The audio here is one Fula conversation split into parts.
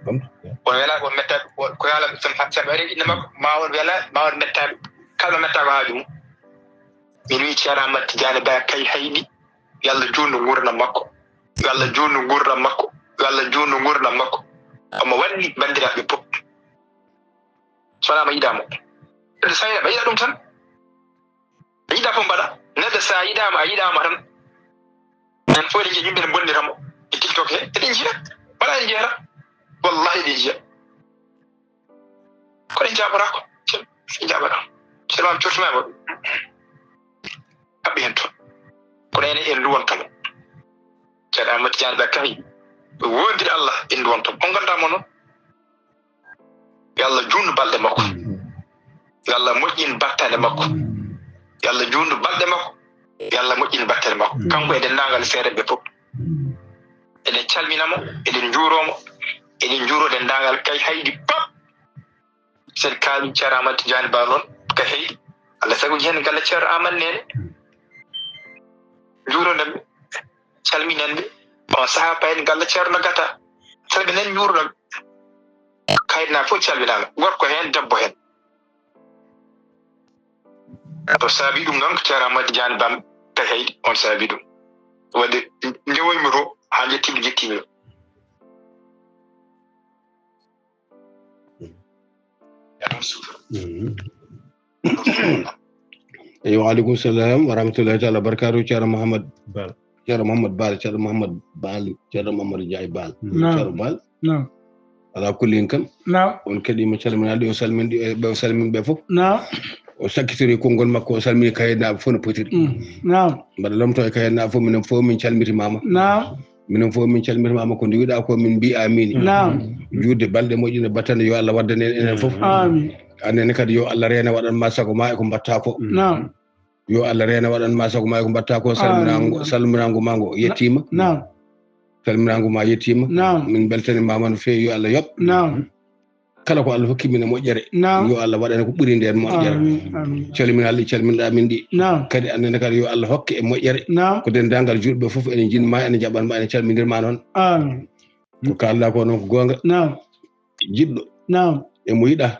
on wela on metta ko yala sam hatta bari inma ma on wela ma on metta kala metta ko haaju min wi Ceerno Ahmad Tidiane Ba kay haydi yalla joonu gurna makko yalla joonu gurna makko yalla joonu gurna makko amma walli bandiraɓe pop sonama yidamo sayna ɓe yiɗa ɗum tan ɓe yiɗa fof mbaɗa nedda sa yiɗama a yiɗama tan en fof eɗen jiya yimɓe ne bonniramo e TikTok he eɗen jiya wala e jeera wallahi eɗen jiya ko ɗen jaɓorako se jaɓata ceerno am cortumama ɗum haɓɓi hen toon kono ene en duwontamo Ceerno Ahmad Tidiane Ba kayi wondiri Allah en duwontamo on gandamo noon yo Allah junnu balɗe makko yo Allah moƴƴin battane makko yo Allah junnu balɗe makko yo Allah moƴƴin battane makko kanko e denndaangal feere ɓe fof eɗen calminamo eɗen juuromo eɗen juuro denndaangal kay haydi pop sen kaali Ceerno Ahmad Tidiane Ba noon kay haydi Allah sagoji hen galle Ceerno Ahmad nene juuroɗen ɓe calminen ɓe on sahaa payen galle Ceerno Gata calminen juuroɗen kayitna fof calminama gorko hen debbo hen to saabi ɗum noon ko Ceerno Ahmad Tidiane Ba kay haydi on saabi ɗum wadde ndewoymi to ha jettimi jettimi ɗo وعليكم السلام ورحمة الله تعالى وبركاته. Ceerno Mouhamed Bal Ceerno Mouhamed Bal Ceerno Mouhamed Bal Ceerno Mamadou Ndiaye Bal Ceerno Bal ala kullin kam on kadi mo calminaɗo o salminde ɓe o salminɓe fof o sakkitori konngol makko o salmini kayitnaɓe fof no potiri mbaɗa lomto e kayitnaɓe fof minen fof min calmitimama minen fof min calmitimama ko ndiwiɗa ko min mbi amini juurde balɗe moƴƴine battane yo Allah waddane enen fof annene kadi yo Allah reena waɗanma sago ma e ko mbatta ko yo Allah reena waɗanma sago ma e ko mbatta ko salminago ma ngo yettima salminago ma yettima min beltanimama no fewi yo Allah yoɓ kala ko Allah hokki min e moƴƴere yo Allah waɗane ko ɓuuri nden moƴƴere calminalɗi calminɗa min ɗi kadi annene kadi yo Allah hokke e moƴƴere ko dendagal juɗɓe fof enen jinma ene jaɓanma ene calmidirma noon ko kalɗa ko noon ko gonga jiɗɗo e mo yiɗa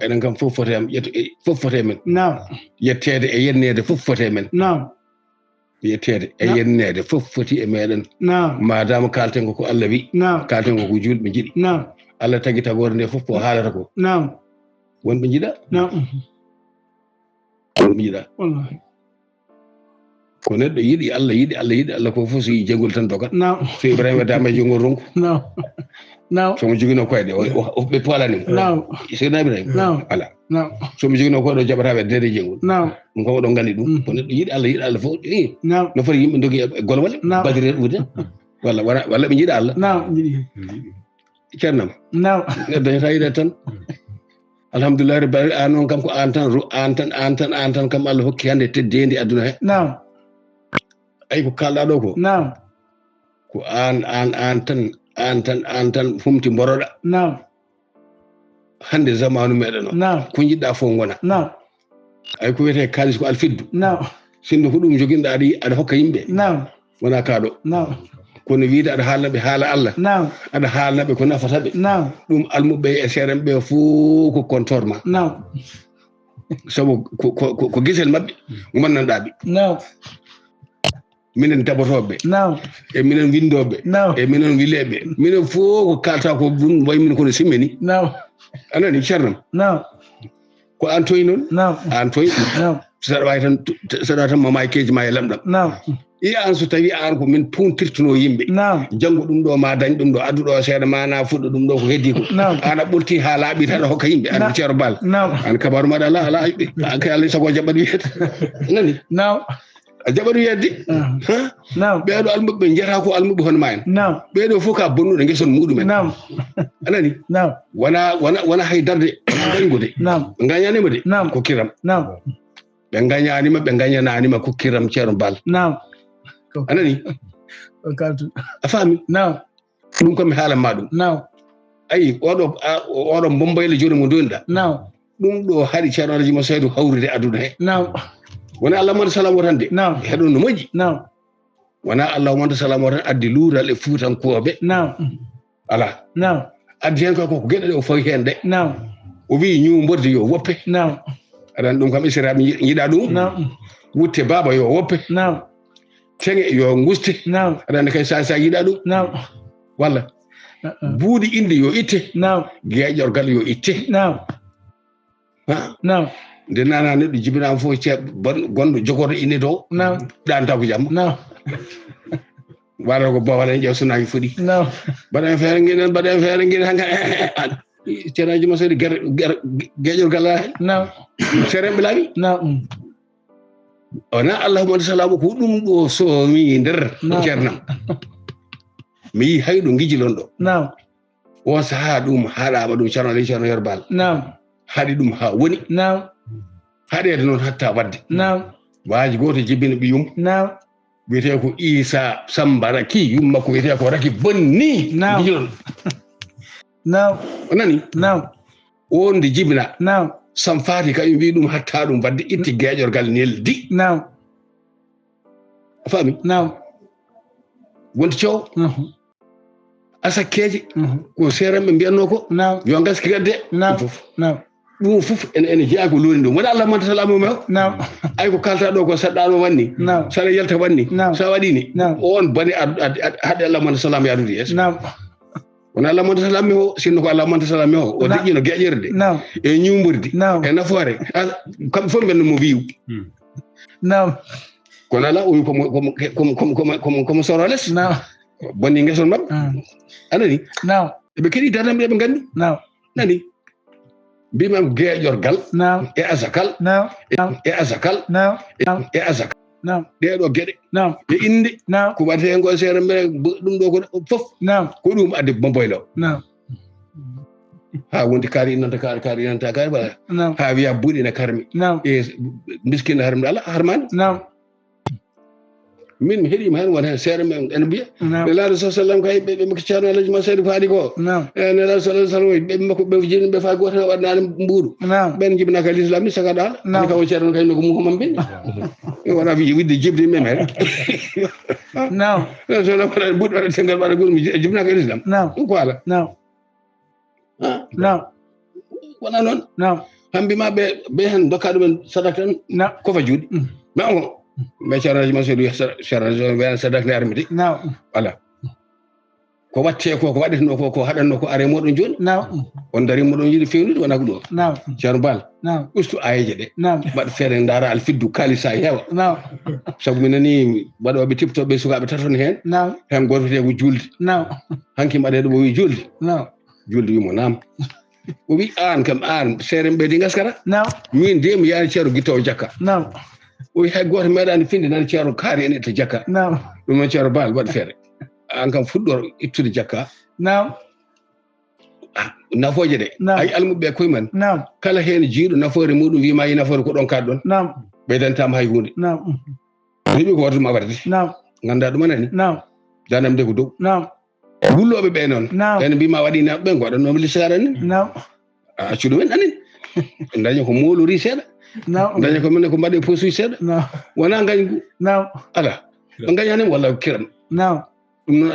enen kam fof fote am fof fote men yettede e yennede fof fote men yettede e yennede fof foti e meɗen madama kalten ko Allah wi kalten ko julɓe jiɗi Allah tagi tagore nde fof ko haalata ko wonɓe jiɗa wonɓe jiɗa ko neɗɗo yiɗi Allah ko fof so yi jengol tan dogat so Ibrahima dama jengol ronko somo jogino koyɗe ɓe paalanimo seydna Ibrahima ala somo jogino koyɗe o jaɓata weddede jengol ɗum kam oɗon gandi ɗum ko neɗɗo yiɗi Allah fof no foti yimɓe dogi e golwal badire ɗude walla ɓe jiɗa Allah ceernam dañata yiɗe tan alhamdulillah rabbil an noon kam ko an tan kam Allah hokki hande teddedi aduna he ay ko kalɗa ɗo ko an tan humti mboroɗa hande zamanu meɗen o ko jiɗɗa fof gona ay ko wiyete kalis ko alfiddu sinno ko ɗum joguinɗa aɗa hokka yimɓe wona kaɗo kono wiide aɗa haalnaɓe haala Allah aɗa haalnaɓe ko nafataɓe ɗum almuɓe e seeɗen ɓe fof ko compteur ma sabu ko gisel mabɓe gonnanɗaɓe minen dabotoɓe e minen windoɓe e minen wileɓe minen fof ko kalta ko ɗum way min kono simmini anani ceernam ko an toyi noon an toyi saɗa wawi tan saɗa tan mama e keji ma e lamɗam an so tawi an ko min puntirtuno yimɓe janggo ɗum ɗo ma dañ ɗum ɗo adduɗo seeɗa ma na fuɗɗo ɗum ɗo ko heddi ko an a ɓolti ha laaɓi tan aɗa hokka yimɓe an Ceerno Bal an kabaru maɗa ala yiɓɓe an kay Allah sago jaɓat wiyete nani a jaɓat wiyedde ɓeeɗo almuɓe jeyata ko almuɓe hono ma en ɓeeɗo fof ka bonnuɗo gueson muɗumen anani wona haydarde gañgude ɓe gañanima de ko kiram ɓe gañanima ɓe gañananima ko kiram Ceerno Bal anani a faami ɗum kam mi haalanma ɗum ayi oɗo bombaylo joni mo doniɗa ɗum ɗo haɗi Ceerno Alaji mo Saydou hawride aduna he wona Allahumma salamu tan de heɗon no moƴƴi wona Allahumma salamu tan addi luural e fuutankoɓe ala addi hen ko geɗe ɗe o fawi hen de naam o wi ñumborde yo woppe naam aɗan ɗum kam isiraɓe yiiɗa ɗum naam wutte baba yo woppe naam teŋe yo guste naam aɗa kay sa yiiɗa ɗum naam walla buuɗi inde yo itte naam geeƴorgal yo itte naam naam nde nana neɗɗo jibinama fof gonɗo jogoto inde to naam ɗanta ko jamma naam waɗata ko bawal en ƴeew sonaji foɗi naam mbaɗen feere guiɗen hanka ceeraji ma sodi geeƴorgal ala hen naam seremɓe laaɓi naam wona allahumma salamu ko ɗum ɗo soomi nder ceernam mi yi hay ɗo gijilon ɗo naam on sahaa ɗum haaɗaɓa ɗum ceerno alay ceerno yerbal naam haɗi ɗum ha woni naam haɗede noon hatta wadde naam waaji goto jibbina ɓiyum naam wiyete ko Isa Samba Raki yum makko wiyete ko Raki bonni naam gijilon naam o nani naam on nde jibina naam sam faati kañum wi ɗum hatta ɗum wadde itti geeƴorgal neldi naam a faami naam wonti coow asakkeje ko seeranɓe mbiyanno ko naam yo gaski gadde naam fof naam ɗum fof ene jeeya ko luuni ɗum wona Allah manta salamu me o naam ay ko kalta ɗo ko saɗɗano wanni naam saɗa yalta wanni naam sa waɗini naam on bani haɗe Allah manta salamu yadude yeeso naam wona Allah manta salamu me o sinno ko Allah manta salamu me o o deƴƴino geƴƴirde naam e ñumburdi naam e nafoore kamɓe fof mbenno mo wiiw naam kono ala o wi komo soro less naam bonni gueson mabɓe anani naam eɓe keeɗi darnamɓe ɓe gandi naam nani mbimam geeƴorgal naam e asakal naam e asakal naam e asakal naam ɗeɗo gueɗe naam e inde naam ko waɗete hen ko seere mbere ɗum ɗo ko fof naam ko ɗum adde boylo naam ha wondi kaari innanta kaari innanta kaari wala naam ha wiya buuɗina karmi naam e miskina harmde ala harmani naam min mi heeɗima hen wona hen seere men ene mbiya naam nelaɗo sa sallam kay ɓe ko ceerno alaji ma seydi faadi ko naam nelaɗo sa sallam ɓe makko ɓe jini ɓe fayi goto waɗnani mbuuɗu naam ɓen jibinaka l'islam ni sagaɗo ala Naam. ani kawo ceerno kayno ko muhammad bin wona widde jibde mem hen naam so waɗa buuɗi waɗa tengal waɗa goɗɗum jibinaka l'islam naam ɗum ko ala naam naam wona noon naam hambima ɓe hen dokka ɗumen sadak tan naam kofa juuɗe ma on mais ceernoji ma seydi ceerno wiyan sadak ne armidi naam voilà ko watte ko waɗeteno ko haɗanno ko are moɗon joni naam on dari moɗon yiɗi fewnude wona ko ɗo naam ceerno bal naam ustu ayeje ɗe naam mbaɗa feere daara alfiddu kalisa heewa naam saabu mi nani waɗoɓe tiptoɓe sukaɓe taton hen goto wiyete ko julde naam hanki mbaɗeɗo o wi julde naam julde wimo naam o wi an kam an seere ɓeydi gaskata naam min de mi yaani ceerno guittawo jakka naam o wi hay goto meeɗani finde nani ceerno kaari en etta jakka naam ɗum noon ceerno bal waɗi feere an kam fuɗɗor ittude jakka naam nafoje ɗe Naam. ay almuɓe koye men naam kala hen jiiɗo nafoore muɗum wima yi nafoore ko ɗon kaɗɗon naam ɓeydantama hay hunde naam heeɓi ko watuma warde naam ganda ɗum anani naam danam nde ko dow naam wulloɓe ɓe noon Naam. ene mbima waɗi naɓe ɓe goɗannomi lissaare ni naam a accu ɗumen anin daña ko molori seeɗa naam daña ko minen ko mbaɗe posuji seeɗa naam wona gañgu naam ala ɓe gañanima walla kiram naam ɗum noon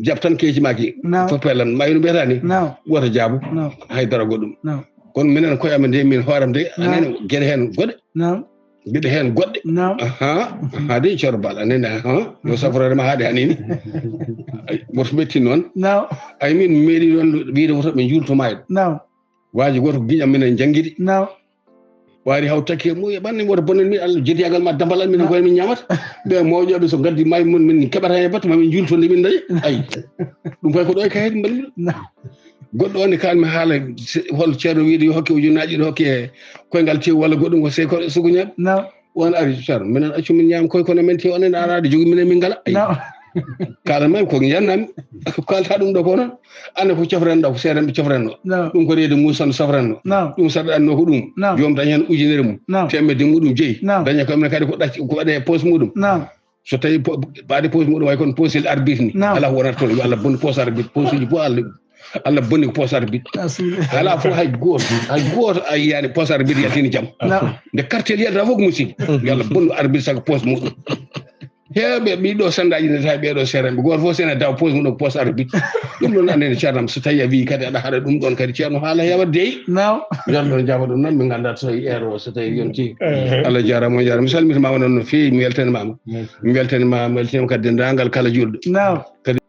jab tan keeji maki Naam. fo pelan mayno mbiyata ni naam woto jaabu naam haydara goɗɗum naam kono minen koye amen de min hooram de Naam. anani gueɗe hen goɗɗe naam gueɗe hen goɗɗe naam aha de ceerno bal anani yo safrorema haade hanini woto metti noon naam ay min meeɗi ɗon wiide woto ɓe jultoma en naam waaji goto ko guiƴam minen jangguiɗi naam waari haw takki mo ɓanni woto bonnen min allah jettiyagal ma dambalal minen koye min ñamata ɓe mawƴoɓe so gaddi may mun min keɓata hen batte mamin jultonde min daña ayi ɗum koy ko ɗo e kayit mballuɗo naam goɗɗo on ne kalmi haala hol ceerno wiide yo hokke ujunnaji ɗo hokke e koyngal tew walla goɗɗum ko sey ko suguñaɓe naam won ari ceerno minen accu min ñaama koye kono men tew onen arade jogui minen min ngala ayi naam kalanmami ko yannami ko kalta ɗum ɗo ko noon ande ko cofrenɗo ko seeɗanɓe cofrenno naam ɗum ko reede musan safranno naam ɗum saɗanno ko ɗum Naam. joom daña hen ujunere mum Naam. temedde muɗum jeeyi Naam. daña ko minen kadi ko ɗacci ko waɗe poche muɗum naam so tawi baade poche muɗum way kono poche arbitre ni Naam. ala ko wonata toon yo Allah bonni poche arbitre poche uji fof Allah bonni ko poche arbitre asile ala fof hay goto a yiyani poche arbitre yaltini jaam naam nde quartier yiyata fof ko musiba yo Allah bonnu arbitre sago poche muɗum heɓe ɓiɗo sandaji ne tawi ɓeɗo seremɓe goto fof sene taw pose mum ɗo poste arbitre ɗum ɗon annene ceernam so tawi a wi kadi aɗa haɗa ɗum ɗon kadi ceerno haala heewa deyi jonɗon jaaba ɗum noon min ganda so tawi heure o so tawi yonti Allah jarama o jarama mi salmitimama noon no fewi mi weltanimama mi weltanima kadi dendagal kala julɗo kadi